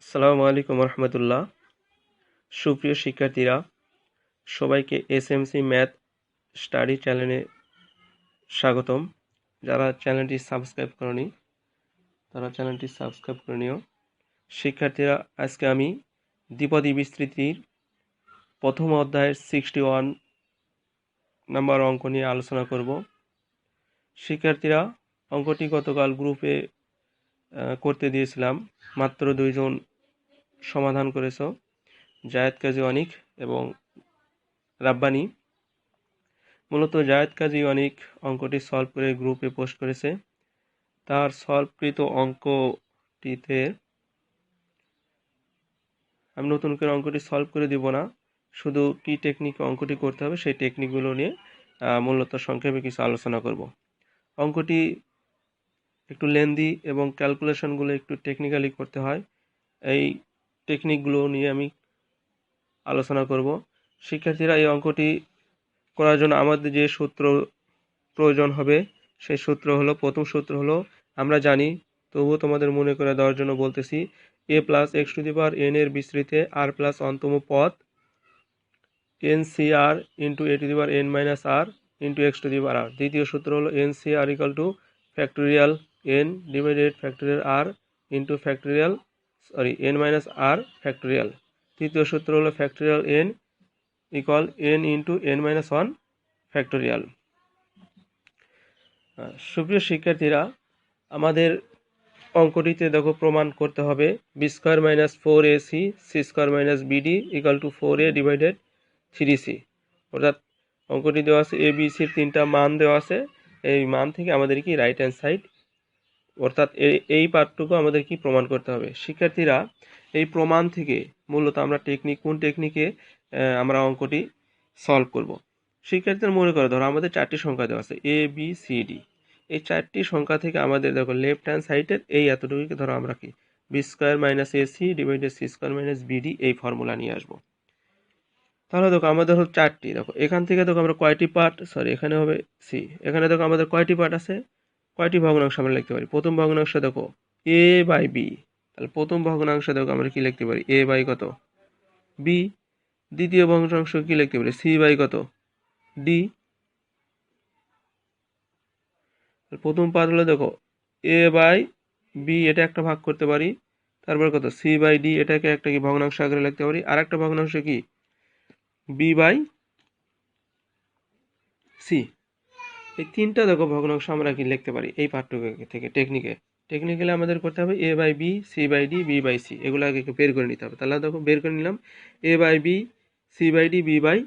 আসসালামু আলাইকুম রহমতুল্লাহ। সুপ্রিয় শিক্ষার্থীরা, সবাইকে এসএমসি ম্যাথ স্টাডি চ্যানেলে স্বাগতম। যারা চ্যানেলটি সাবস্ক্রাইব করনি তারা চ্যানেলটি সাবস্ক্রাইব করে নিও। শিক্ষার্থীরা, আজকে আমি দ্বিপদী বিস্তৃতির প্রথম অধ্যায়ের 61 নাম্বার অঙ্ক নিয়ে আলোচনা করব। শিক্ষার্থীরা, অঙ্কটি গতকাল গ্রুপে করতে দিয়েছিলাম, মাত্র 2 জন সমাধান করেছ, জায়েদ কাজী অনিক এবং রাব্বানি। মূলত জায়েদ কাজী অনিক অঙ্কটি সলভ করে গ্রুপে পোস্ট করেছে। তার সলভকৃত অঙ্কটিতে আমি নতুন করে অঙ্কটি সলভ করে দিব না, শুধু কি টেকনিকে অঙ্কটি করতে হবে সেই টেকনিকগুলো নিয়ে মূলত সংক্ষেপে কিছু আলোচনা করব। অঙ্কটি একটু লেন্দি এবং ক্যালকুলেশনগুলো একটু টেকনিক্যালি করতে হয়, এই টেকনিকগুলো নিয়ে আমি আলোচনা করব। শিক্ষার্থীরা, এই অঙ্কটি করার জন্য আমাদের যে সূত্র প্রয়োজন হবে সেই সূত্র হলো, প্রথম সূত্র হলো, আমরা জানি তবুও তোমাদের মনে করে দেওয়ার জন্য বলতেছি, a plus x to the power n এর বিস্তৃতে r প্লাস অন্তম পদ ncr into a two the power n minus r into x to the power r। দ্বিতীয় সূত্র হলো ncr equal to factorial n divided factorial r into factorial n minus r factorial. তৃতীয় সূত্র হলো factorial n equal n into n minus 1 factorial. সুপ্রিয় শিক্ষার্থীরা, আমাদের অঙ্কটিতে দেখো প্রমাণ করতে হবে b square minus 4ac c square minus bd equal to 4a divided 3c। অর্থাৎ অঙ্কটি দেওয়া আছে, এ বি সির 3টা মান দেওয়া আছে, এই মান থেকে আমাদের কি রাইট হ্যান্ড সাইড, অর্থাৎ এই পার্টটুকু আমাদের কি প্রমাণ করতে হবে। শিক্ষার্থীরা, এই প্রমাণ থেকে মূলত আমরা কোন টেকনিকে আমরা অঙ্কটি সলভ করব। শিক্ষার্থীরা, মনে করো ধরো আমাদের 4টি সংখ্যা দেওয়া আছে এ বি সি ডি। এই 4টি সংখ্যা থেকে আমাদের দেখো লেফট হ্যান্ড সাইডের এই এতটুকুকে ধরো আমরা কি b square minus ac divided c square minus bd এই ফর্মুলা নিয়ে আসবো। তাহলে দেখো আমাদের হলো 4টি, দেখো এখান থেকে দেখো আমরা কয়টি পার্ট, এখানে হবে সি, এখানে দেখো আমাদের কয়টি পার্ট আছে, কয়টি ভগ্নাংশ আমরা লিখতে পারি। প্রথম ভগ্নাংশ দেখো এ বাই বি, তাহলে প্রথম ভগ্নাংশ দেখো আমরা কি লিখতে পারি, এ বাই কত বি। দ্বিতীয় ভগ্নাংশ কি লিখতে পারি, সি বাই কত ডি। প্রথম পার্ট হলো দেখো এ বাই বি, এটা একটা ভাগ করতে পারি, তারপর কত সি বাই ডি, এটাকে একটা কি ভগ্নাংশ আকারে লিখতে পারি, আর একটা ভগ্নাংশ কি বি বাই সি। এই 3টা দেখো ভগ্নাংশ আমরা কি লিখতে পারি এই পার্টটুকু থেকে। টেকনিক্যালি আমাদের করতে হবে a by b c by d b by c, এগুলো আগে বের করে নিতে হবে। তাহলে দেখো বের করে নিলাম a by b c by d b by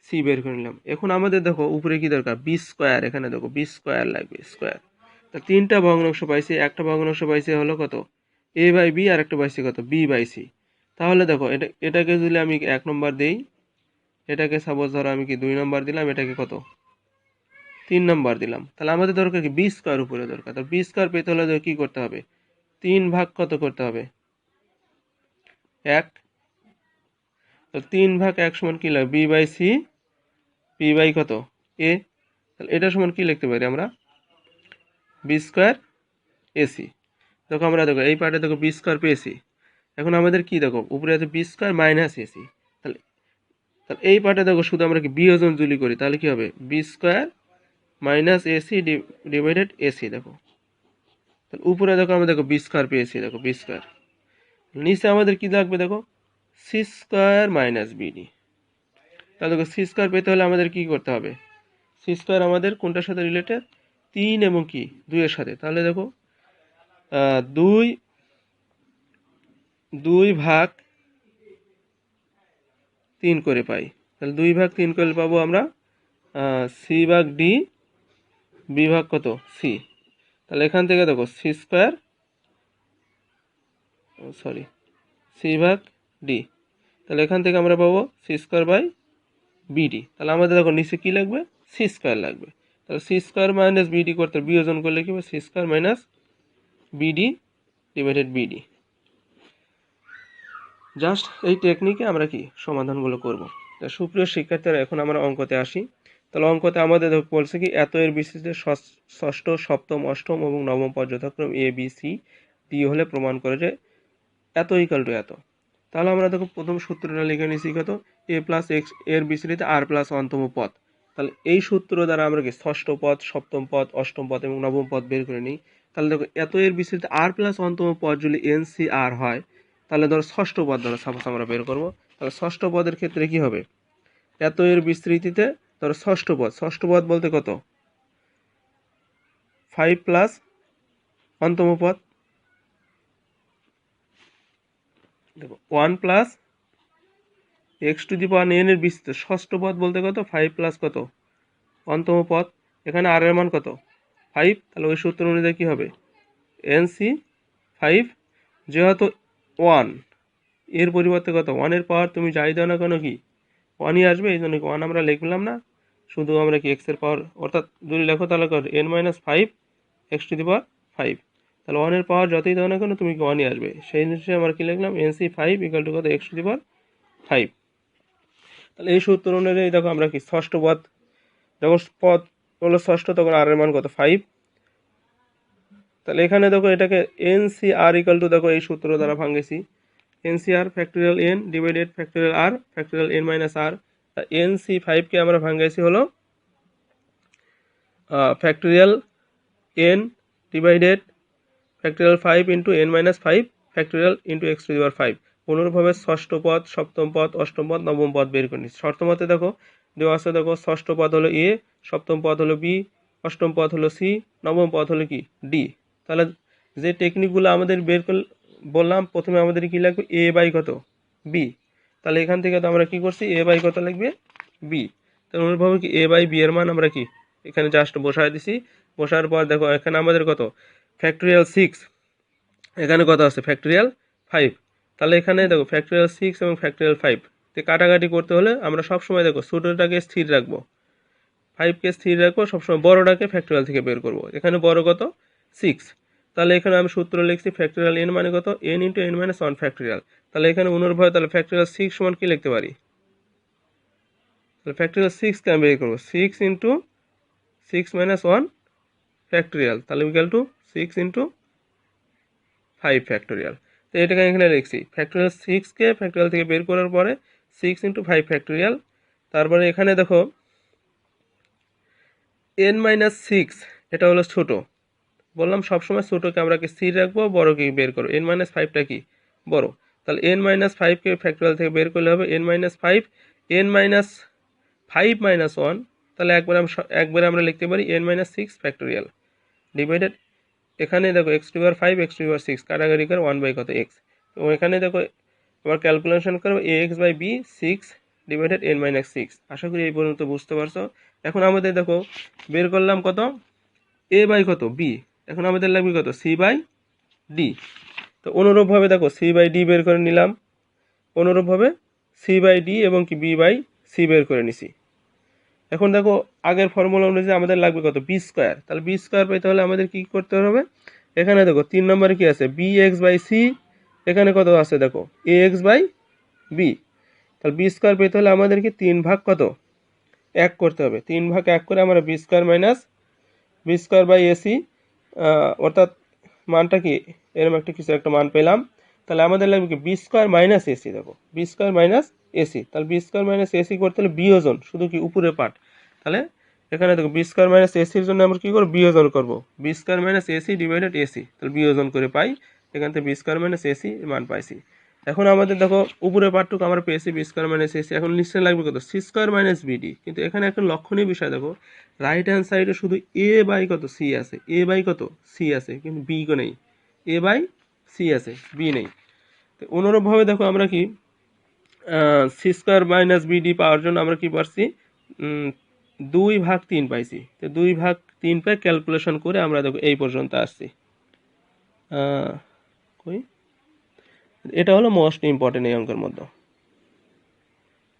c বের করে নিলাম। এখন আমাদের দেখো উপরে কি দরকার, বি স্কোয়ার, এখানে দেখো বি স্কোয়ার লাগবে, স্কোয়ার। তা 3টা ভগ্নাংশ পাইছি, একটা ভগ্নাংশ পাইছি হলো কত এ বাই বি, আর একটা পাইছি কত বি বাই সি। তাহলে দেখো এটাকে যদি আমি 1 নম্বর দেই, এটাকে সাপোজ ধরো আমি কি 2 নম্বর দিলাম, এটাকে কত 3 নম্বর দিলাম। তাহলে আমাদের দরকার কি বি স্কোয়ার উপরে দরকার। তো বি স্কোয়ার পেতে হলে কি করতে হবে, 3 ভাগ কত করতে হবে 1। তো 3 ভাগ 1 সমান কি লাগবে, b by c p by কত এ। তাহলে এটা সমান কি লিখতে পারি আমরা, বি স্কোয়ার এসি। দেখো আমরা দেখো এই পার্টে দেখো বি স্কোয়ার পেয়েছি। এখন আমাদের কি দেখো উপরে আছে বি স্কোয়ার মাইনাস এসি। তাহলে এই পার্টে দেখো শুধু আমরা কি বিয়োজন জুলি করি, তাহলে কি হবে b square minus ac divided ac. দেখো তাহলে উপরে দেখো আমরা দেখো বি স্কোয়ার পেয়েছি, দেখো বি স্কোয়ার। নিচে আমাদের কি লাগবে দেখো সি স্কোয়ার মাইনাস বিডি। তাহলে দেখো সি স্কোয়ার পেতে হলে আমাদের কি করতে হবে, সি স্কোয়ার আমাদের কোনটার সাথে রিলেটেড, 3 এবং কি 2 এর সাথে। তাহলে দেখো 2 ভাগ 3 করে পাই। তাহলে 2 ভাগ 3 করে পাবো আমরা সি ভাগ ডি বি ভাগ কত সি। তাহলে এখান থেকে দেখো সি স্কোয়ার সি ভাগ ডি, তাহলে এখান থেকে আমরা পাবো সি স্কোয়ার বাই বিডি। তাহলে আমাদের দেখো নিচে কি লাগবে, সি স্কোয়ার লাগবে। তাহলে সি স্কোয়ার মাইনাস বিডি করতে বিয়োজন করলে কি হবে, c square minus bd divided bd. Just এই টেকনিকে আমরা কি সমাধানগুলো করব। তা সুপ্রিয় শিক্ষার্থীরা, এখন আমরা অঙ্কতে আসি। তাহলে অঙ্কতে আমাদের বলছে কি এত এর বিস্তৃতি ষষ্ঠ সপ্তম অষ্টম এবং নবম পদ যথাক্রম এ বি সি ডি হলে প্রমাণ করে যে এত ইকাল টু এত। তাহলে আমরা দেখো প্রথম সূত্রটা লিখে নিছি কত, এ প্লাস এক্স এর বিস্তৃতি আর প্লাস অন্তম পদ। তাহলে এই সূত্র দ্বারা আমরা কি ষষ্ঠ পদ, সপ্তম পদ, অষ্টম পদ এবং নবম পদ বের করে নিই। তাহলে দেখো এত এর বিস্তৃতি আর প্লাস অন্তম পদ যদি এন সি আর হয়, তাহলে ধরো ষষ্ঠ পদ ধরো সাপোজ আমরা বের করবো। তাহলে ষষ্ঠ পদের ক্ষেত্রে কি হবে, এত এর বিস্তৃতিতে ধরো ষষ্ঠ পদ বলতে কত, 5 প্লাস অন্তম পদ, দেখো 1 plus x to the power N এর বিস্তৃত ষষ্ঠ পদ বলতে কত, 5 প্লাস কত অন্তম পদ, এখানে আর এর মান কত 5। তাহলে ওই সূত্র অনুযায়ী কি হবে, এন সি 5, যেহেতু 1 এর পরিবর্তে কত 1 এর পাওয়ার তুমি যাই দাও না কেন কি 1ই আসবে, এই জন্য 1 আমরা লিখলাম না, শুধু আমরা কি এক্স এর পাওয়ার অর্থাৎ যদি লেখো তাহলে কত n minus 5 x to the power 5। তাহলে 1 এর পাওয়ার যতই দাও না কেন তুমি কি 1ই আসবে, সেই হিসেবে আমরা কি লিখলাম এন সি 5 ইকুয়াল টু কত এক্স টু দি পাওয়ার 5। তাহলে এই সূত্র অনুযায়ী দেখো আমরা কি ষষ্ঠ পদ, যখন পদ হলো ষষ্ঠ তখন আর এর মান কত 5। তাহলে এখানে দেখো এটাকে n c r equal to দেখো এই সূত্র দ্বারা ভাঙেছি, n c r factorial n divided factorial r factorial n minus r. N c 5কে আমরা ভাঙাইছি হলো factorial n divided factorial 5 into n minus 5 factorial into x to the power 5। অনুরূপভাবে ষষ্ঠ পদ, সপ্তম পদ, অষ্টম পদ, নবম পদ বের করে নিচ্ছি। শর্ত মতে দেখো দেওয়া আছে, দেখো ষষ্ঠ পদ হলো এ, সপ্তম পদ হলো বি, অষ্টম পদ হলো সি, নবম পদ হলো কি ডি। তাহলে যে টেকনিকগুলো আমাদের বের বললাম, প্রথমে আমাদের কি লাগবে এ বাই কত বি। তাহলে এখান থেকে তো আমরা কি করছি এ বাই কত লিখবে বি। তাহলে অনুরূপভাবে কি এ বাই বি এর মান আমরা কি এখানে জাস্ট বসায় দিছি। বসার পর দেখো এখানে আমাদের কত ফ্যাক্টোরিয়াল 6, এখানে কত আছে ফ্যাক্টোরিয়াল 5। তাহলে এখানে দেখো ফ্যাক্টোরিয়াল 6 এবং ফ্যাক্টোরিয়াল 5 তে কাটাকাটি করতে হলে আমরা সবসময় দেখো ছোটোটাকে স্থির রাখবো, 5কে স্থির রাখবো, সবসময় বড়টাকে ফ্যাক্টোরিয়াল থেকে বের করব। এখানে বড় কত 6। তাহলে এখানে আমি সূত্র লিখছি ফ্যাক্টোরিয়াল এন মানে কত N into n minus 1 factorial. তাহলে এখানে অনুরূপভাবে তাহলে ফ্যাক্টোরিয়াল 6 সমান কি লিখতে পারি, তাহলে ফ্যাক্টোরিয়াল 6কে আমি বের করবো 6 ইন্টু 6 মাইনাস 1 ফ্যাক্টোরিয়াল, তাহলে ইকুয়াল টু 6 ইন্টু 5 ফ্যাক্টোরিয়াল। তো এটাকে এখানে লিখছি ফ্যাক্টোরিয়াল 6কে ফ্যাক্টোরিয়াল থেকে বের করার পরে 6 ইন্টু 5 ফ্যাক্টোরিয়াল। তারপরে এখানে দেখো এন মাইনাস 6 এটা হলো ছোট, বললাম সবসময় ছোটোকে আমরা কি স্থির রাখবো, বড়কে বের করো, এন মাইনাস 5টা কি বড়। তাহলে এন মাইনাস 5কে ফ্যাক্টোরিয়াল থেকে বের করলে হবে N minus 5, N minus 5 minus 1। তাহলে একবারে আমরা লিখতে পারি এন মাইনাস 6 ফ্যাক্টোরিয়াল ডিভাইডেড, এখানে দেখো এক্স টু পাওয়ার 5 এক্স টু পাওয়ার 6 কাটাকাটি করে 1 বাই কত এক্স। তো এখানে দেখো আবার ক্যালকুলেশন করবো a x by b 6 divided n minus 6। আশা করি এই পর্যন্ত বুঝতে পারছো। এখন আমাদের দেখো বের করলাম কত এ বাই কত বি, এখন আমাদের লাগবে কত সি বাই ডি। তো অনুরূপভাবে দেখো সি বাই ডি বের করে নিলাম, অনুরূপভাবে সি বাই ডি এবং কি বি বাই সি বের করে নিছি। এখন দেখো আগের ফর্মুলা অনুযায়ী আমাদের লাগবে কত বি স্কোয়ার। তাহলে বি স্কোয়ার পেতে হলে আমাদের কি করতে হবে, এখানে দেখো 3 নম্বরে কি আছে বি এক্স বাই সি, এখানে কত আছে দেখো এ এক্স বাই বি। তাহলে বি স্কোয়ার পেতে হলে আমাদেরকে 3 ভাগ কত 1 করতে হবে, 3 ভাগ 1 করে আমরা b square minus b square by ac, অর্থাৎ মানটা কি এরকম একটা কিছু একটা মান পেলাম। তাহলে আমাদের লাগবে কি বি স্কোয়ার মাইনাস এসি, দেখো বি স্কোয়ার মাইনাস এসি। তাহলে বি স্কোয়ার মাইনাস এসি করতে হলে বিয়োজন শুধু কি উপরের পার্ট। তাহলে এখানে দেখো বি স্কোয়ার মাইনাস এসির জন্য আমরা কি করবো বিয়োজন করবো, b square minus ac divided ac. তাহলে বিয়োজন করে পাই এখান থেকে বি স্কোয়ার মাইনাস এসি মান পাইছি। এখন আমাদের দেখো উপরের পার্টটুকু আমরা পেয়েছি বি স্কোয়ার মাইনাস এসি, এখন নিশ্চয় লাগবে কত সি স্কোয়ার মাইনাস বিডি। কিন্তু এখানে একটা লক্ষণীয় বিষয় দেখো রাইট হ্যান্ড সাইডে শুধু এ বাই কত সি আছে, এ বাই কত সি আছে কিন্তু বি কো নেই, এ বাই সি আছে বি নেই। তো অনুরূপভাবে দেখো আমরা কি সি স্কোয়ার মাইনাস বিডি পাওয়ার জন্য আমরা কি পারছি 2/3 পাইছি। তো 2/3 পাই ক্যালকুলেশন করে আমরা দেখো এই পর্যন্ত আসছি। কই এটা হলো মোস্ট ইম্পর্টেন্ট এই অঙ্কের মধ্যে,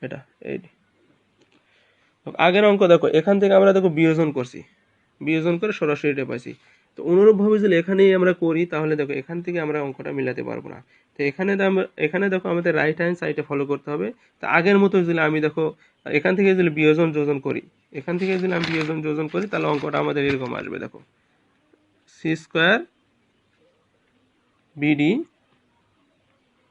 এটা এই আগের অঙ্ক দেখো এখান থেকে আমরা দেখো বিয়োজন করছি, বিয়োজন করে সরাসরি এটা পাইছি। তো অনুরূপভাবে যদি এখানেই আমরা করি তাহলে দেখো এখান থেকে আমরা অঙ্কটা মিলাতে পারবো না। তো এখানে দেখো আমাদের রাইট হ্যান্ড সাইডে ফলো করতে হবে। তো আগের মতো যদি আমি দেখো এখান থেকে যদি বিয়োজন যোজন করি, এখান থেকে যদি আমি বিয়োজন যোজন করি তাহলে অঙ্কটা আমাদের এরকম আসবে, দেখো c square BD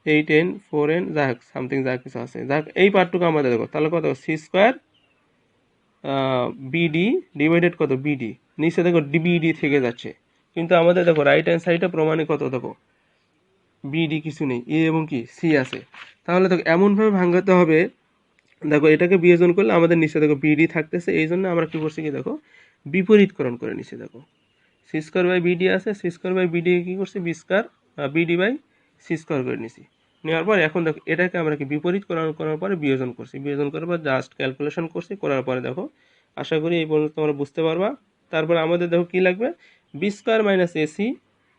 8n 4n যাক সামথিং যা কিছু আছে যাক এই পার্টটুকু আমাদের দেখো তাহলে কত সি স্কোয়ার বিডি ডিভাইডেড কত বিডি নিচে দেখো ডিবিডি থেকে যাচ্ছে কিন্তু আমাদের দেখো রাইট হ্যান্ড সাইডে প্রমাণে কত দেখো বিডি কিছু নেই এ এবং কি সি আছে তাহলে দেখো এমনভাবে ভাঙাতে হবে দেখো এটাকে বিয়োজন করলে আমাদের নিচে দেখো বিডি থাকতেছে এই জন্য আমরা কি করছি কি দেখো বিপরীতকরণ করে নিচ্ছি দেখো সি স্কোয়ার বাই বিডি আছে সি স্কোয়ার বাই বিডি কি করছি b square bd by c square করে নিছি নেওয়ার পর এখন দেখো এটাকে আমরা কি বিপরীতকরণ করার পরে বিয়োজন করছি বিয়োজন করার পর জাস্ট ক্যালকুলেশন করছি করার পরে দেখো আশা করি এই পর্যন্ত তোমরা বুঝতে পারবা তারপর আমাদের দেখো কি লাগবে বি স্কোয়ার মাইনাস এসি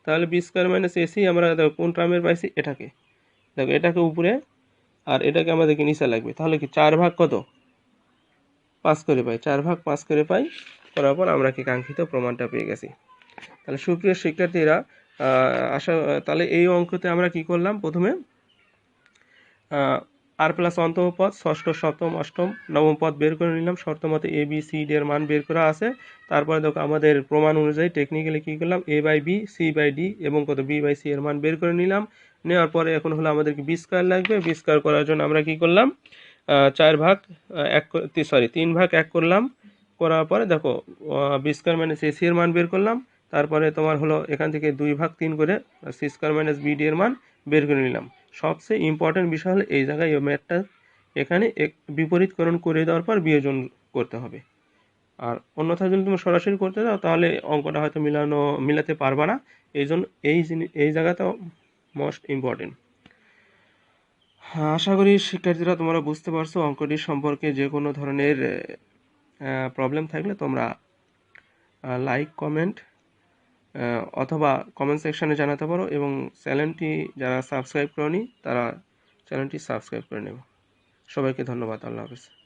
তাহলে বি স্কোয়ার মাইনাস এসি আমরা দেখো কোন টার্মের পাইছি এটাকে দেখো এটাকে উপরে আর এটাকে আমাদেরকে নিচে লাগবে তাহলে কি 4 ভাগ কত 5 করে পাই 4 ভাগ 5 করে পাই করার পর আমরা কি কাঙ্ক্ষিত প্রমাণটা পেয়ে গেছি তাহলে সুপ্রিয় শিক্ষার্থীরা তাহলে এই অঙ্কতে আমরা কি করলাম প্রথমে আর প্লাস অন্তম পদ ষষ্ঠ সপ্তম অষ্টম নবম পদ বের করে নিলাম শর্ত মতে এ বি সি ডি এর মান বের করা আছে তারপরে দেখো আমাদের প্রমাণ অনুযায়ী টেকনিক্যালি কি করলাম a by b c by d এবং কত বি বাই সি এর মান বের করে নিলাম নেওয়ার পরে এখন হলো আমাদেরকে বি স্কোয়ার লাগবে বি স্কোয়ার করার জন্য আমরা কি করলাম 4 ভাগ 3 ভাগ 1 করলাম করার পরে দেখো বি স্কোয়ার মাইনাস এসি এর মান বের করলাম তারপরে তোমার হলো এখান থেকে 2 ভাগ 3 করে সি স্কোয়ার মাইনাস বিডি এর মান বের করে নিলাম সবচেয়ে ইম্পর্টেন্ট বিষয় হলো এই জায়গায় এই ম্যাথটা এখানে বিপরীতকরণ করে দেওয়ার পর বিয়োজন করতে হবে আর অন্যথায় যদি তুমি সরাসরি করতে যাও তাহলে অঙ্কটা হয়তো মিলাতে পারবা না এই জন্য এই জায়গাটা মোস্ট ইম্পর্টেন্ট আশা করি শিক্ষার্থীরা তোমরা বুঝতে পারছো অঙ্কটি সম্পর্কে যে কোনো ধরনের প্রবলেম থাকলে তোমরা লাইক কমেন্ট অথবা কমেন্ট সেকশনে জানাতে পারো এবং চ্যানেলটি যারা সাবস্ক্রাইব করনি তারা চ্যানেলটি সাবস্ক্রাইব করে নেব সবাইকে ধন্যবাদ আল্লাহ হাফেজ